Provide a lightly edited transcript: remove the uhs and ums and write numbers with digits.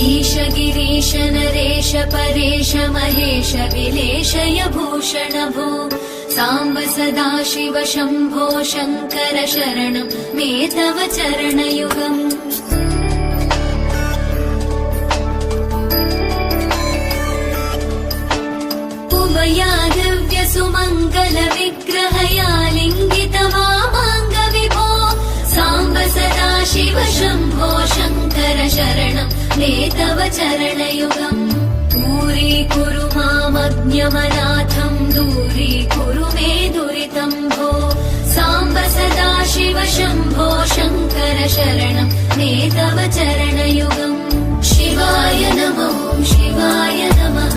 ईश गिरीश नरेश परेश महेश विलेशय भूषण भो साम्ब सदाशिव शम्भो शङ्कर शरणं मे तव चरणयुगम् उमया दिव्य सुमङ्गल विग्रहया लिङ्गित वामाङ्ग विभो साम्ब सदाशिव शम्भो शङ्कर शरणं मे तव चरणयुगम् दूरीकुरु मामज्ञमनाथम् दूरीकुरु मे दुरितं भो साम्ब सदाशिव शम्भो शङ्कर शरणं मे तव चरणयुगम् शिवाय नमः शिवाय नमः।